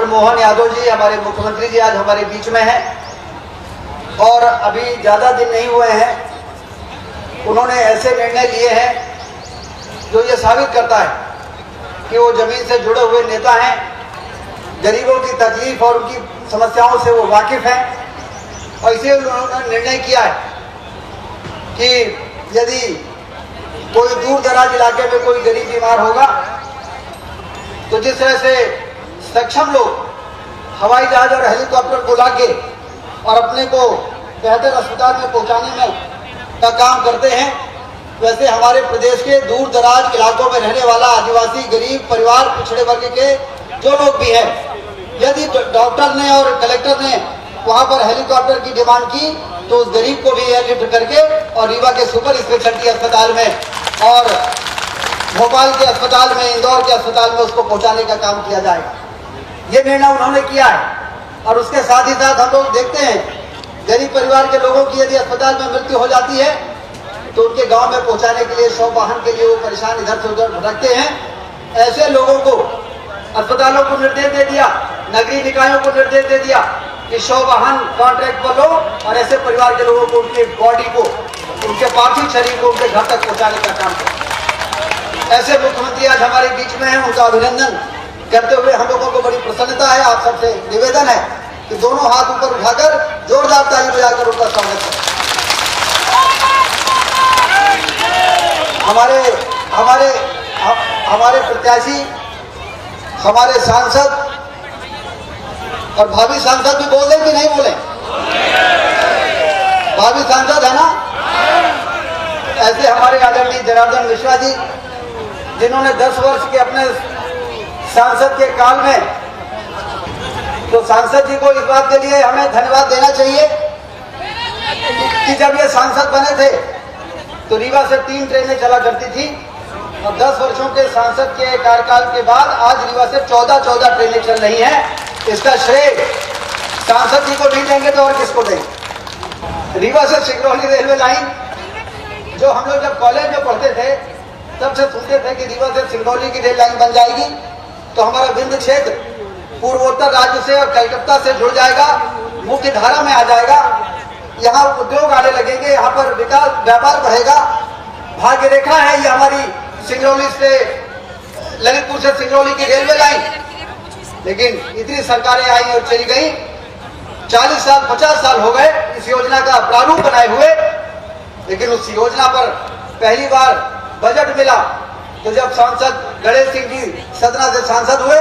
मोहन यादव जी, हमारे मुख्यमंत्री जी आज हमारे बीच में हैं और अभी ज़्यादा दिन नहीं हुए हैं, उन्होंने ऐसे निर्णय लिए हैं जो ये साबित करता है कि वो ज़मीन से जुड़े हुए नेता हैं, गरीबों की तकलीफ और उनकी समस्याओं से वो वाकिफ हैं। और इसलिए उन्होंने निर्णय किया है कि यदि कोई दूर दराज इलाके में कोई गरीब बीमार होगा तो जिस तरह से सक्षम लोग हवाई जहाज और हेलीकॉप्टर बुला के और अपने को बेहतर अस्पताल में पहुंचाने में का काम करते हैं, वैसे हमारे प्रदेश के दूर दराज इलाकों में रहने वाला आदिवासी गरीब परिवार, पिछड़े वर्ग के जो लोग भी हैं, यदि डॉक्टर ने और कलेक्टर ने वहां पर हेलीकॉप्टर की डिमांड की तो उस गरीब को भी एयरलिफ्ट करके और रीवा के सुपर स्पेशलिटी अस्पताल में और भोपाल के अस्पताल में, इंदौर के अस्पताल में उसको पहुंचाने का काम किया जाएगा। ये निर्णय उन्होंने किया है। और उसके साथ ही साथ हम लोग देखते हैं गरीब परिवार के लोगों की यदि अस्पताल में मृत्यु हो जाती है तो उनके गांव में पहुंचाने के लिए शव वाहन के लिए वो परेशान इधर से उधर भटकते हैं। ऐसे लोगों को अस्पतालों को निर्देश दे दिया, नगरीय निकायों को निर्देश दे दिया कि शव वाहन कॉन्ट्रैक्ट पर लो और ऐसे परिवार के लोगों को उनके बॉडी को, उनके पार्थिव शरीर को उनके घर तक पहुंचाने का काम करें। ऐसे मुख्यमंत्री आज हमारे बीच में हैं, उनका अभिनंदन करते हुए हम लोगों को बड़ी प्रसन्नता है। आप सबसे निवेदन है कि दोनों हाथ ऊपर उठाकर जोरदार ताली बजाकर उनका स्वागत करें। हमारे प्रत्याशी, हमारे सांसद और भावी सांसद भी बोल दें कि नहीं बोले? भावी सांसद है ना? ऐसे हमारे आदरणीय जनार्दन मिश्रा जी, जिन्होंने 10 वर्ष के अपने सांसद के काल में, तो सांसद जी को इस बात के लिए हमें धन्यवाद देना चाहिए कि जब ये सांसद बने थे तो रीवा से 3 ट्रेनें चला करती थी और 10 वर्षों के सांसद के कार्यकाल के बाद आज रीवा से 14 ट्रेनें चल रही हैं। इसका श्रेय सांसद जी को नहीं देंगे तो और किसको देंगे? रीवा से सिंगरौली रेलवे लाइन, जो हम लोग जब कॉलेज में पढ़ते थे तब से सुनते थे कि रीवा से सिंगरौली की रेल लाइन बन जाएगी तो हमारा विंध्य क्षेत्र पूर्वोत्तर राज्य से और कलकत्ता से जुड़ जाएगा, मुख्य धारा में आ जाएगा, यहाँ उद्योग आने लगेंगे, यहाँ पर विकास, व्यापार बढ़ेगा। भाग्य रेखा है ये हमारी सिंगरौली से, ललितपुर से सिंगरौली की रेलवे लाइन। लेकिन इतनी सरकारें आई और चली गई, 40 साल 50 साल हो गए इस योजना का प्रारूप बनाए हुए, लेकिन उस योजना पर पहली बार बजट मिला तो जब सांसद गणेश सिंह जी सतना से सांसद हुए,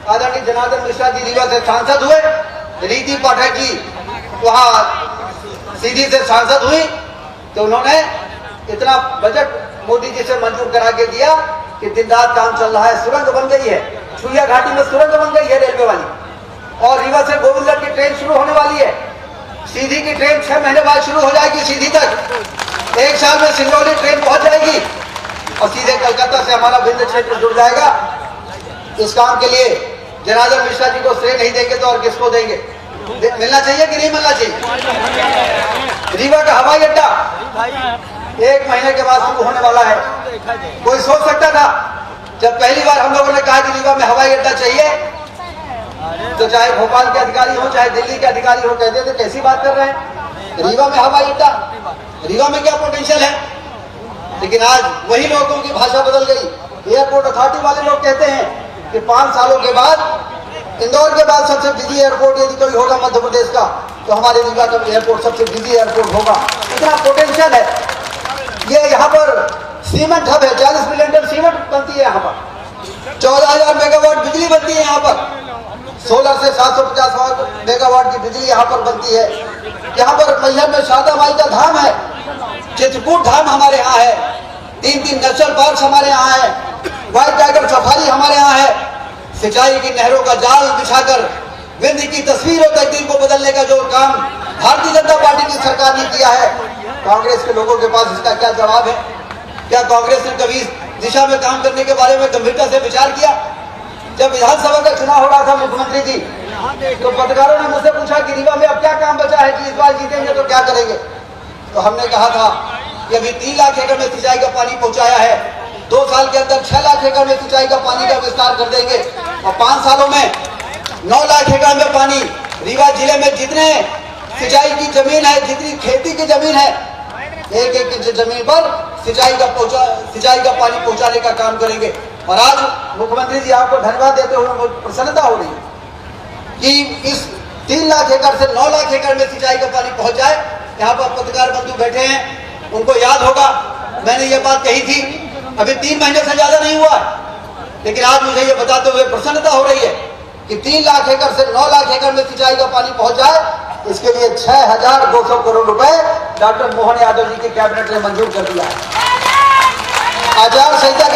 आदरणीय जनार्दन मिश्रा जी रीवा से सांसद हुए, रीति पाठक जी वहां सीधी से सांसद हुई, तो उन्होंने इतना बजट मोदी जी से मंजूर करा के दिया कि दिन रात काम चल रहा है। सुरंग बन गई है, छुरिया घाटी में सुरंग बन गई है रेलवे वाली, और रीवा से गोविंदगढ़ की ट्रेन शुरू होने वाली है। सीधी की ट्रेन 6 महीने बाद शुरू हो जाएगी सीधी तक, 1 साल में सिंगरौली ट्रेन पहुंच जाएगी और सीधे कलकत्ता से हमारा विंध्य क्षेत्र जुड़ जाएगा। इस काम के लिए जनार्दन मिश्रा जी को श्रेय नहीं देंगे तो और किसको देंगे? मिलना चाहिए कि नहीं मिलना चाहिए? रीवा का हवाई अड्डा 1 महीने के बाद शुरू होने वाला है। कोई सोच सकता था जब पहली बार हम लोगों ने कहा कि रीवा में हवाई अड्डा चाहिए तो चाहे भोपाल के अधिकारी हो चाहे दिल्ली के अधिकारी हो कहते थे कैसी बात कर रहे हैं, रीवा में हवाई अड्डा, रीवा में क्या पोटेंशियल है? लेकिन आज वही लोगों की भाषा बदल गई। एयरपोर्ट अथॉरिटी वाले लोग कहते हैं कि 5 सालों के बाद इंदौर के बाद सबसे बिजी एयरपोर्ट यदि कोई होगा मध्य प्रदेश का तो हमारे रीवा का एयरपोर्ट सबसे बिजी एयरपोर्ट होगा। इतना पोटेंशियल है। ये यहाँ पर सीमेंट हब है, 40 मिलियन टन सीमेंट बनती है यहाँ पर, 14,000 मेगावाट बिजली बनती है यहाँ पर, सोलर से 750 मेगावाट की बिजली यहाँ पर बनती है। यहाँ पर मैहर में शारदा माई का धाम है, चित्रकूट धाम हमारे यहाँ है, 3 नेशनल पार्क हमारे यहाँ है, व्हाइट टाइगर सफारी हमारे यहाँ है। सिंचाई की नहरों का जाल बिछाकर विंध्य की तस्वीर और तकदीर को बदलने का जो काम भारतीय जनता पार्टी की सरकार ने किया है, कांग्रेस के लोगों के पास इसका क्या जवाब है? क्या कांग्रेस ने कभी इस दिशा में काम करने के बारे में गंभीरता से विचार किया? जब विधानसभा का चुनाव हो रहा था मुख्यमंत्री जी, तो पत्रकारों ने मुझसे पूछा कि रीवा में अब क्या काम बचा है कि इस बार जीतेंगे तो क्या करेंगे? तो हमने कहा था कि अभी 3 लाख एकड़ में सिंचाई का पानी पहुंचाया है, 2 साल के अंदर 6 लाख एकड़ में सिंचाई का पानी का विस्तार कर देंगे और 5 सालों में 9 लाख एकड़ में पानी। रीवा जिले में जितने सिंचाई की जमीन है, जितनी खेती की जमीन है, एक इंच जमीन पर सिंचाई का पानी पहुंचाने का काम करेंगे। और आज मुख्यमंत्री जी आपको धन्यवाद देते हुए मुझे प्रसन्नता हो रही है कि इस 3 लाख एकड़ से 9 लाख एकड़ में सिंचाई का पानी पहुंच जाए। यहाँ पर पत्रकार बंधु बैठे हैं, उनको याद होगा मैंने ये बात कही थी, अभी 3 महीने से ज्यादा नहीं हुआ, लेकिन आज मुझे ये बताते हुए प्रसन्नता हो रही है कि 3 लाख एकड़ से 9 लाख एकड़ में सिंचाई का पानी पहुंच जाए। इसके लिए 6200 करोड़ रुपए डॉक्टर मोहन यादव जी की कैबिनेट ने मंजूर कर दिया है। आचार संहिता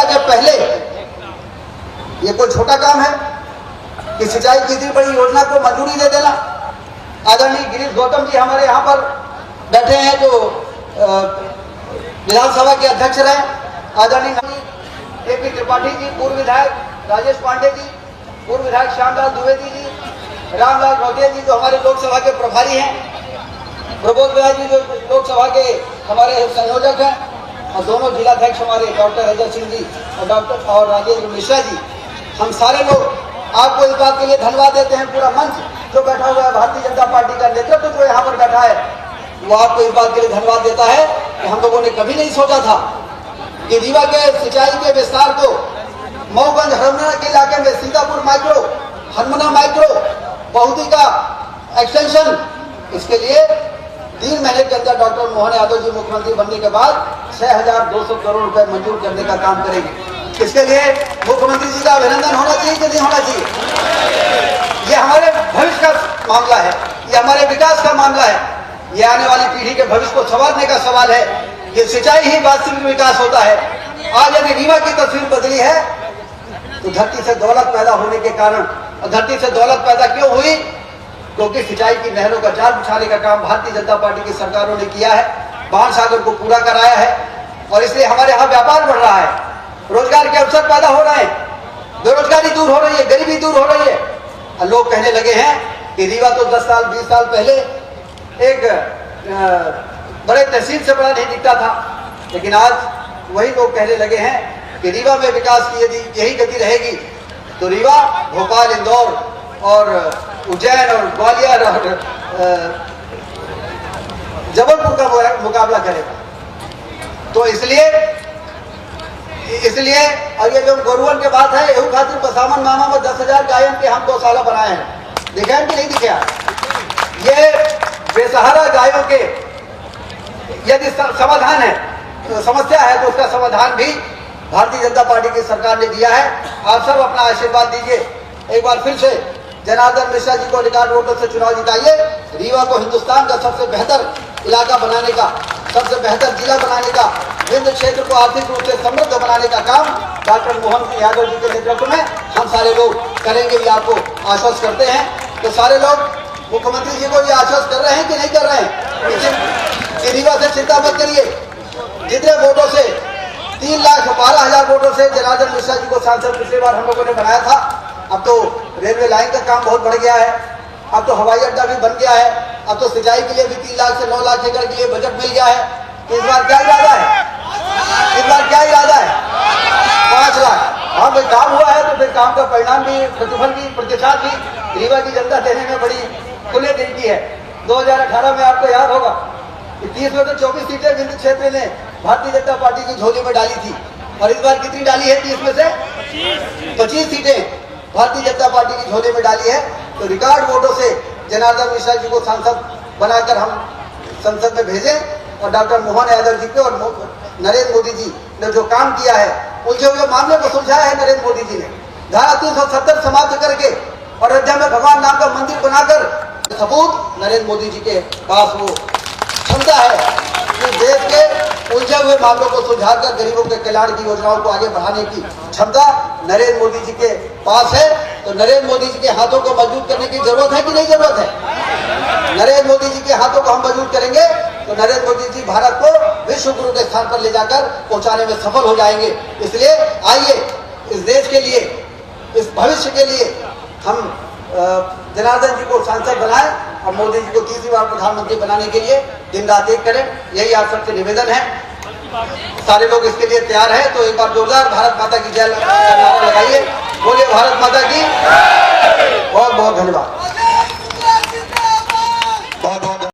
के पहले ये कोई छोटा काम है कि सिंचाई की इतनी बड़ी योजना को मंजूरी दे देना। आदरणीय गिरीश गौतम जी हमारे यहाँ पर बैठे हैं, जो विधानसभा के अध्यक्ष रहे। आदरणीय एपी त्रिपाठी जी, पूर्व विधायक राजेश पांडे जी, पूर्व विधायक श्यामलाल द्विवेदी जी, रामलाल रोटिया जी जो हमारे लोकसभा के प्रभारी हैं, प्रबोध राय जी जो लोकसभा के हमारे संयोजक हैं, और दोनों जिलाध्यक्ष हमारे डॉक्टर अजय सिंह जी और राजेंद्र मिश्रा जी, हम सारे लोग आपको इस बात के लिए धन्यवाद देते हैं। पूरा मंच जो बैठा हुआ है, भारतीय जनता पार्टी का नेतृत्व जो यहाँ पर बैठा है, वो आपको इस बात के लिए धन्यवाद देता है कि हम लोगों ने कभी नहीं सोचा था कि रीवा के सिंचाई के विस्तार को मऊगंज हरमना के इलाके में सीतापुर माइक्रो, हनुमना माइक्रो, बहुती का एक्सटेंशन, इसके लिए 3 महीने के अंदर डॉक्टर मोहन यादव जी मुख्यमंत्री बनने के बाद 6200 करोड़ रुपए मंजूर करने का काम करेंगे। इसके लिए मुख्यमंत्री जी का अभिनंदन होना चाहिए कि नहीं होना चाहिए? ये हमारे भविष्य का मामला है, ये हमारे विकास का मामला है, ये आने वाली पीढ़ी के भविष्य को संवारने का सवाल है। ये सिंचाई ही वास्तविक विकास होता है। आज यदि रीवा की तस्वीर बदली है तो धरती से दौलत पैदा होने के कारण, और धरती से दौलत पैदा क्यों हुई? क्योंकि सिंचाई की नहरों का जाल बिछाने का काम भारतीय जनता पार्टी की सरकारों ने किया है, बाण सागर को पूरा कराया है, और इसलिए हमारे यहाँ व्यापार बढ़ रहा है, रोजगार के अवसर पैदा हो रहे हैं, बेरोजगारी दूर हो रही है, गरीबी दूर हो रही है। और लोग कहने लगे हैं कि रीवा तो 10 साल 20 साल पहले एक बड़े तहसील से बड़ा नहीं दिखता था, लेकिन आज वही लोग कहने लगे हैं कि रीवा में विकास की यदि यही गति रहेगी तो रीवा भोपाल, इंदौर और उज्जैन और ग्वालियर और जबलपुर का मुकाबला करेगा। तो इसलिए और ये जो गोरुवन के बात है, एहू खातिर बसावन मामा में 10,000 गायन के हम गौशाला बनाए हैं, दिखे हैं कि नहीं दिखे? ये बेसहारा गायों के यदि समाधान है, तो समस्या है, तो उसका समाधान भी भारतीय जनता पार्टी की सरकार ने दिया है। आप सब अपना आशीर्वाद दीजिए। एक बार फिर से जनार्दन मिश्रा जी को रिकॉर्ड वोटों से चुनाव जिताइए। रीवा को हिंदुस्तान का सबसे बेहतर इलाका बनाने का, सबसे बेहतर जिला बनाने का, विंध्य क्षेत्र को आर्थिक रूप से समृद्ध बनाने का काम डॉक्टर मोहन यादव जी के नेतृत्व में हम सारे लोग करेंगे, ये आपको आश्वस्त करते हैं। तो सारे लोग मुख्यमंत्री जी को ये आश्वस्त कर रहे हैं कि नहीं कर रहे हैं? रीवा से चिंता मत करिए। जितने वोटों से 3,12,000 वोटों से जनार्दन मिश्रा जी को सांसद पिछली बार हम लोगों ने बनाया था, अब तो रेलवे लाइन का काम बहुत बढ़ गया है, अब तो हवाई अड्डा भी बन गया है, अब तो सिंचाई के लिए भी 3 लाख से 9 लाख एकड़ के लिए बजट मिल गया है। तो इस बार क्या इरादा है? 5 लाख। हाँ भाई, काम हुआ है तो फिर काम का परिणाम भी, प्रतिफल भी, प्रतिशत भी रीवा की जनता देने में बड़ी खुले दिल की है। 2018 में आपको याद होगा 30 में तो 24 सीटें विंध्य क्षेत्र ने भारतीय जनता पार्टी की झोली में डाली थी, और इस बार कितनी डाली है? 30 में से 25 सीटें भारतीय जनता पार्टी की झोली में डाली है। तो रिकॉर्ड वोटों से जनार्दन मिश्रा जी को सांसद बनाकर हम संसद में भेजें, और डॉक्टर मोहन यादव जी के और नरेंद्र मोदी जी ने जो काम किया है, उनके हुए मामले को सुलझाया है नरेंद्र मोदी जी ने। धारा 370 समाप्त करके और अयोध्या में भगवान राम का मंदिर बनाकर, सबूत नरेंद्र मोदी जी के पास वो क्षमता है कि देश के उलझे हुए मामलों को सुलझाकर गरीबों के कल्याण की योजनाओं को आगे बढ़ाने की क्षमता नरेंद्र मोदी जी के पास है। तो नरेंद्र मोदी जी के हाथों को मजबूत करने की जरूरत है कि नहीं जरूरत है? नरेंद्र मोदी जी के हाथों को हम मजबूत करेंगे तो नरेंद्र मोदी जी भारत को विश्व गुरु के स्थान पर ले जाकर पहुंचाने में सफल हो जाएंगे। इसलिए आइए, इस देश के लिए, इस भविष्य के लिए हम जनार्दन जी को सांसद बनाएं और मोदी जी को तीसरी बार प्रधानमंत्री बनाने के लिए दिन रात एक करें। यही आप सबसे निवेदन है। सारे लोग इसके लिए तैयार हैं, तो एक बार जोरदार भारत माता की जय का नारा लगाइए। बोलिए भारत माता की। बहुत बहुत धन्यवाद।